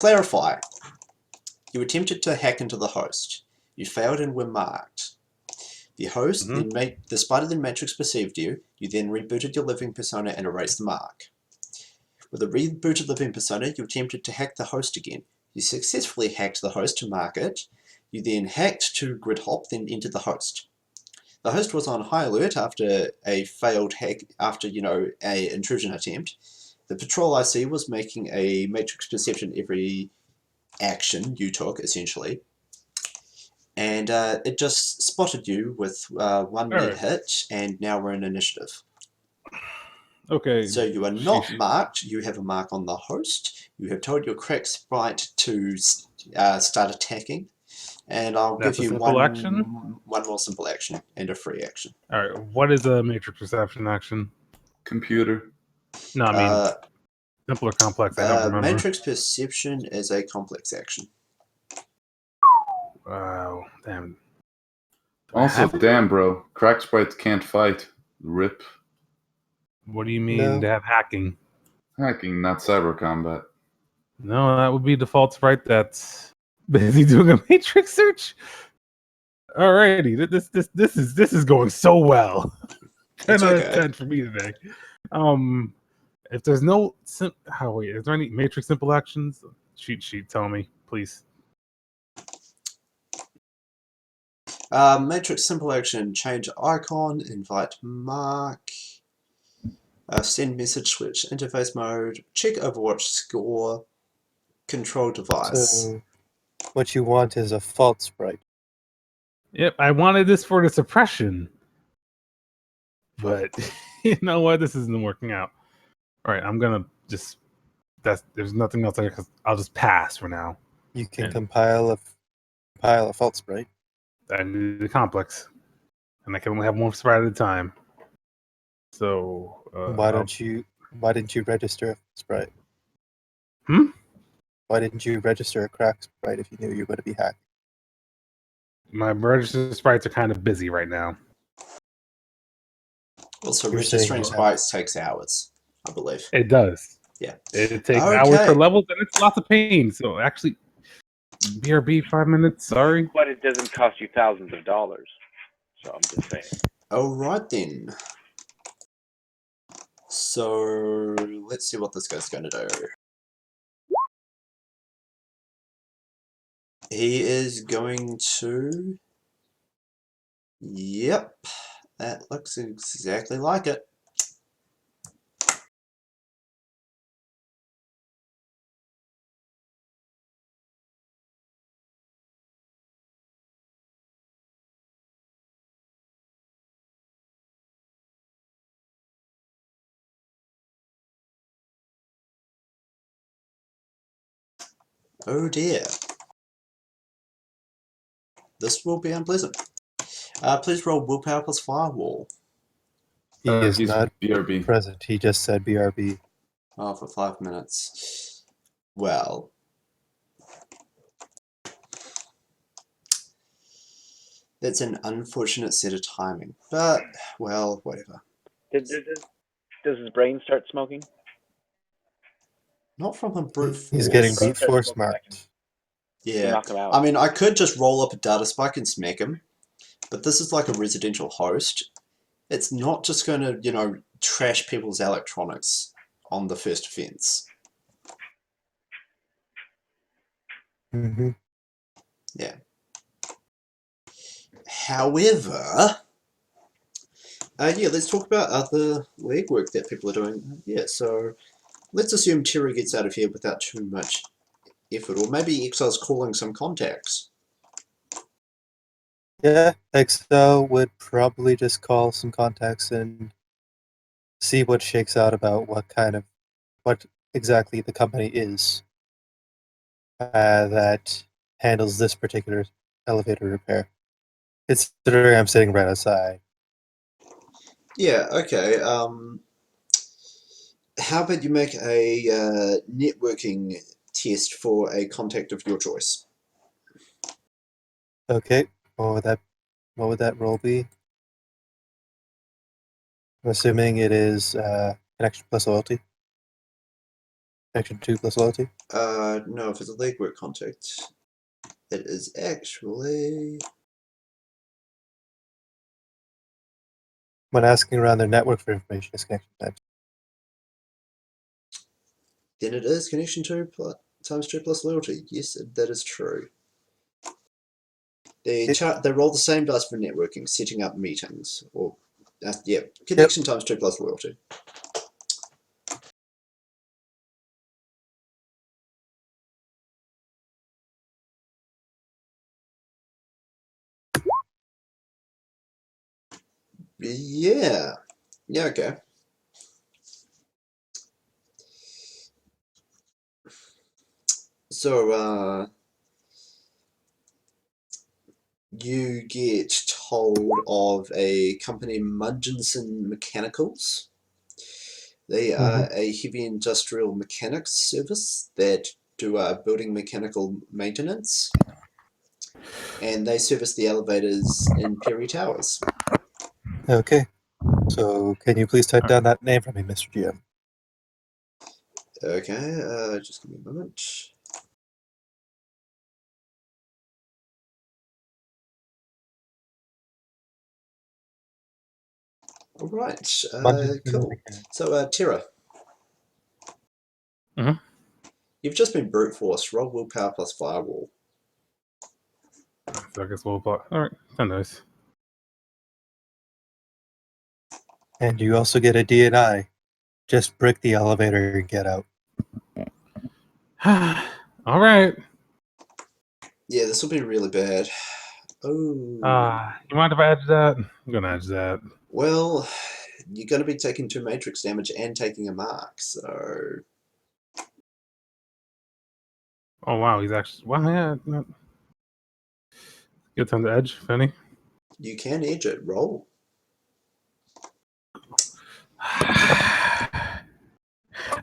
Clarify. You attempted to hack into the host. You failed and were marked. The host then the spider then matrix perceived you. You then rebooted your living persona and erased the mark. With a rebooted living persona, you attempted to hack the host again. You successfully hacked the host to mark it. You then hacked to grid hop, then entered the host. The host was on high alert after a failed hack, after, a intrusion attempt. The patrol IC was making a matrix perception every action you took, essentially. And it just spotted you with one net hit, and now we're in initiative. Okay. So you are not marked. You have a mark on the host. You have told your crack sprite to start attacking. And I'll give you one more simple action and a free action. All right. What is a matrix perception action? Computer. No, I mean simple or complex. I don't remember. Matrix perception is a complex action. Wow. Damn. Also, damn, bro. Crack sprites can't fight. RIP. What do you mean to have hacking? Hacking, not cyber combat. No, that would be default sprite that's busy doing a matrix search. Alrighty, this is going so well. 10 out of 10 for me today. If there's no is there any matrix simple actions? Cheat sheet, tell me, please. Matrix simple action, change icon, invite mark, send message, switch interface mode, check Overwatch score, control device. So what you want is a fault sprite. Yep, I wanted this for the suppression. But you know what? This isn't working out. All right, I'm gonna just there's nothing else I'll just pass for now. You can compile a fault sprite. I need a complex, and I can only have one sprite at a time. So why didn't you register a sprite? Why didn't you register a crack sprite if you knew you were going to be hacked? My registered sprites are kind of busy right now. Also, registering sprites takes hours, I believe. It does. Yeah. It takes hours for levels, and it's lots of pain. So actually, BRB 5 minutes. Sorry, but it doesn't cost you thousands of dollars. So I'm just saying. All right then. So let's see what this guy's going to do. He is going to. Yep, that looks exactly like it. Oh dear. This will be unpleasant. Please roll willpower plus firewall. He is not BRB. present. He just said BRB. Oh, for 5 minutes. Well. That's an unfortunate set of timing. But, well, whatever. Does his brain start smoking? Not from a brute force. He's getting brute force marked. Yeah. Knock him out. I mean, I could just roll up a data spike and smack him. But this is like a residential host. It's not just going to, trash people's electronics on the first offense. Mm-hmm. Yeah. However, let's talk about other legwork that people are doing. Yeah, so let's assume Terry gets out of here without too much effort, or maybe Exile's calling some contacts. Yeah, Exile would probably just call some contacts and see what shakes out about what exactly the company is that handles this particular elevator repair. Considering I'm sitting right outside. Yeah, okay. How about you make a networking test for a contact of your choice? Okay, what would that roll be? I'm assuming it is connection plus loyalty. Connection 2 plus loyalty? No, if it's a legwork contact, it is actually... When asking around their network for information, is connection type. Then it is connection 2 times 2 plus loyalty. Yes, that is true. They roll the same dice for networking, setting up meetings, or yeah, connection times 2 plus loyalty. Yeah. Yeah, okay. So, you get told of a company, Mudginson Mechanicals. They are a heavy industrial mechanics service that do building mechanical maintenance. And they service the elevators in Perry Towers. Okay. So, can you please type down that name for me, Mr. GM? Okay, just give me a moment. All right, cool. So, Tira. You've just been brute force. Roll willpower plus firewall. So I guess we'll block. All right, kind of nice. And you also get a D&I. Just brick the elevator and get out. All right. Yeah, this will be really bad. Oh. You mind if I edge that? I'm gonna edge that. Well, you're going to be taking 2 matrix damage and taking a mark, so... Oh wow, he's actually. Well, yeah. No. Good time to edge, if any. You can edge it. Roll.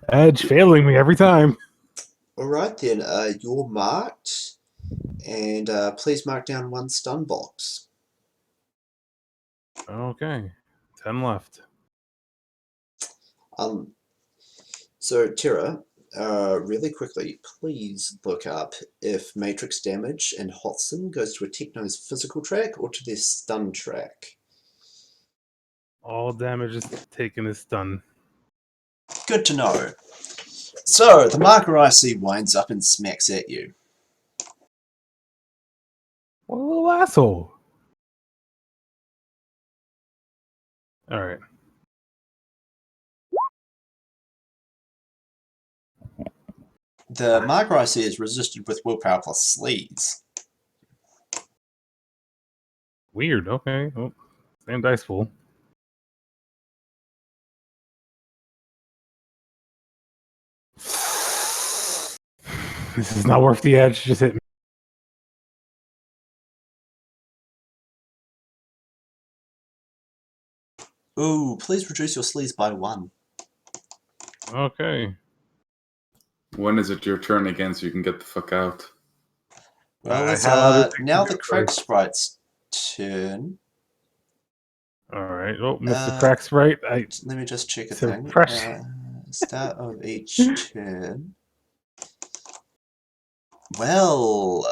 Edge failing me every time. All right, then. You're marked. And please mark down 1 stun box. Okay. 10 left. So, Tira, really quickly, please look up if matrix damage in Hotson goes to a Techno's physical track or to their stun track. All damage is taken is stun. Good to know. So, the marker IC winds up and smacks at you. What a little asshole. Alright. The marker IC is resisted with willpower plus sleaze. Weird, okay. Oh, same dice pool. This is not worth the edge, just hit me. Ooh, please reduce your sleaze by 1. Okay. When is it your turn again so you can get the fuck out? Well, it's now the Crux Sprite's turn. Alright. Oh, Mr. Crack Sprite. Let me just check a Suppress. thing. Start of each turn. Well.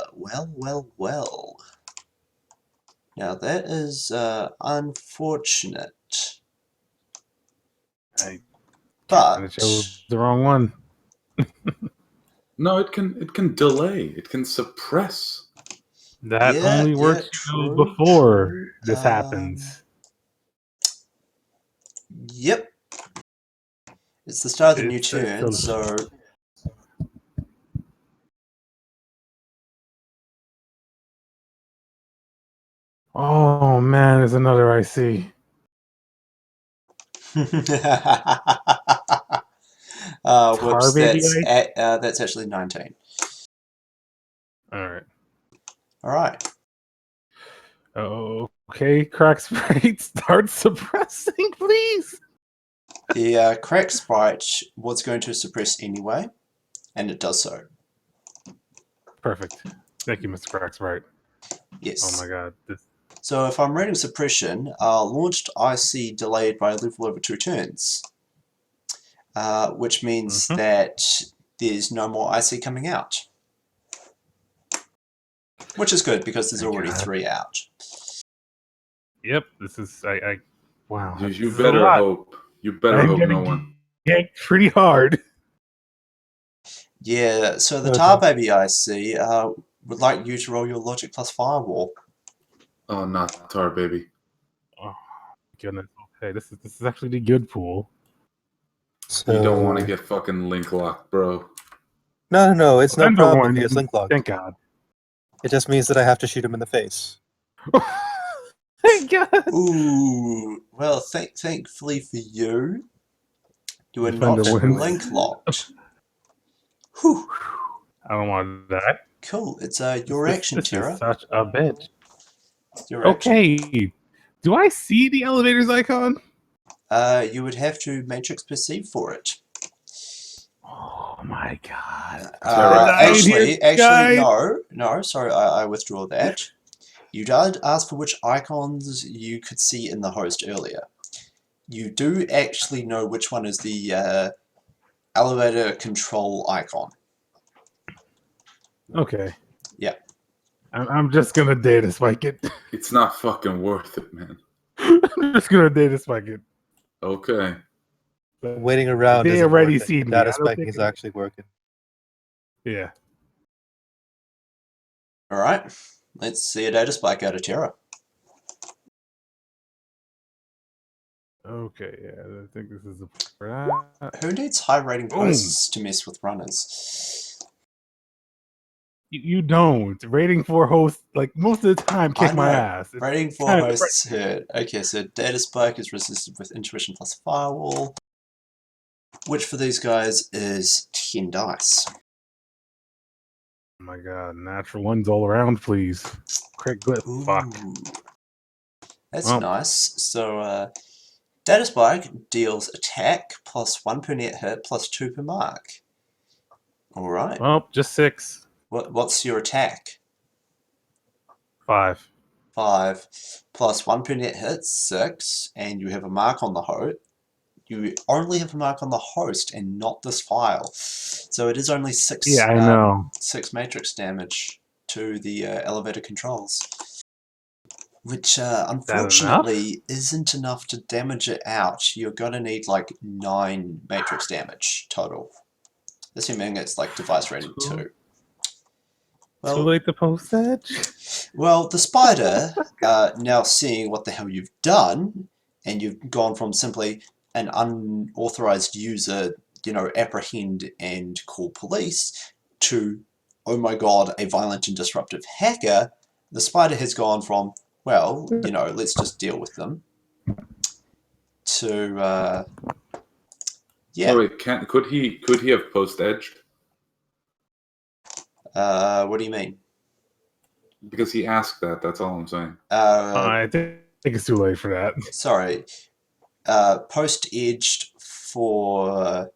Now that is unfortunate. But I chose the wrong one. No, it can delay. It can suppress. That only works before this happens. Yep. It's the start of the new turn, so... Oh man, there's another IC. Whoops, that's actually 19. Alright. Alright. Okay, Crack Sprite, start suppressing, please. The Crack Sprite was going to suppress anyway, and it does so. Perfect. Thank you, Mr. Crack Sprite. Yes. Oh my god. So if I'm reading suppression, launched IC delayed by a level over 2 turns, which means that there's no more IC coming out. Which is good, because there's already 3 out. Yep, this is wow. You this is a better lot. hope. You better I'm hope no getting one. yanked pretty hard. Yeah, so the Okay. Tar Baby IC would like you to roll your Logic plus Firewall. Oh, not Tar Baby. Oh goodness. Okay, this is actually the good pool. So You don't want to get fucking link locked, bro. No, it's no Under problem one, if he has link locked. Thank God. It just means that I have to shoot him in the face. Thank God. Ooh, well, thankfully for you, you are Defender not wins. link locked. Whew. I don't want that. Cool, it's your action, This Tara. is such a bitch. Your action. Okay. Do I see the elevators icon? You would have to Matrix perceive for it. Oh my God. Actually, guys. no, sorry, I withdraw that. You did ask for which icons you could see in the host earlier. You do actually know which one is the elevator control icon. Okay. Yeah. I'm just gonna data spike it. It's not fucking worth it, man. I'm just gonna data spike it. Okay. Waiting around They isn't already working. see me. Data I don't spiking think is actually working. Yeah. Alright, let's see a data spike out of Terra. Okay, yeah, I think this is Who needs high rating Boom. hosts to mess with runners? You don't. Rating 4 hosts, like, most of the time, I kick my know. ass. It's Rating 4 kind of hosts hurt. Okay, so data spike is resisted with intuition plus firewall, which for these guys is 10 dice. Oh my God, natural ones all around, please. Craig Glyph, fuck. Ooh. That's Well. nice. So, data spike deals attack plus 1 per net hit plus 2 per mark. Alright. Well, just 6. What's your attack? 5. 5 plus 1 per net hit, 6, and you have a mark on the host. You only have a mark on the host and not this file. So it is only 6, Yeah, I know. 6 matrix damage to the elevator controls. Which unfortunately isn't enough to damage it out. You're gonna need like 9 matrix damage total. Assuming it's like device rating 2. Too late to post that? Well, the spider, now seeing what the hell you've done, and you've gone from simply an unauthorized user, apprehend and call police, to, oh my god, a violent and disruptive hacker, the spider has gone from, well, let's just deal with them, to, yeah. Oh wait, could he have post edged? What do you mean? Because he asked that. That's all I'm saying. I think it's too late for that. Sorry. Post-edged for...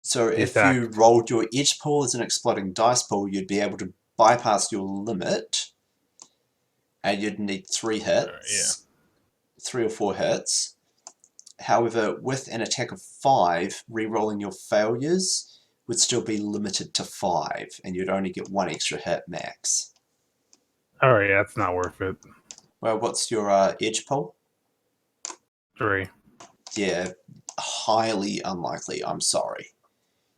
So if you rolled your edge pool as an exploding dice pool, you'd be able to bypass your limit, and you'd need 3 hits, 3 or 4 hits. However, with an attack of 5, re-rolling your failures would still be limited to 5, and you'd only get 1 extra hit max. Alright, yeah, it's not worth it. Well, what's your edge pool? 3. Yeah, highly unlikely, I'm sorry.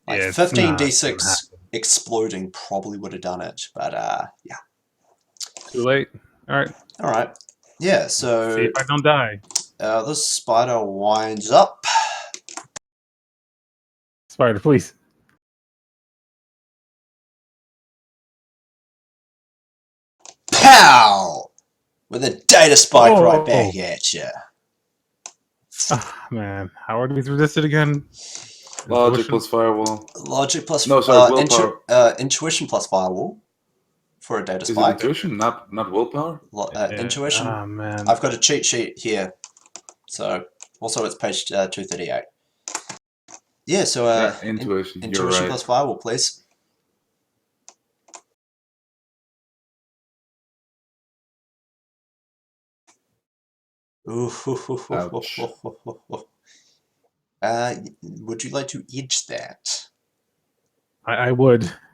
Like, yeah, 15d6 exploding probably would have done it, but yeah. Too late. Alright. Yeah, so... See if I don't die. This spider winds up. Spider, please. Pow! With a data spike right back at you. Oh, man, how are these resisted again? Logic plus firewall. Logic plus... No, sorry, willpower. Intuition plus firewall. For a data Is spike. it intuition, not willpower? Intuition. Oh, man. I've got a cheat sheet here. So, also it's page 238. Yeah, so intuition. Intuition You're right. plus firewall, please. Ooh. Ouch. Would you like to edge that? I would.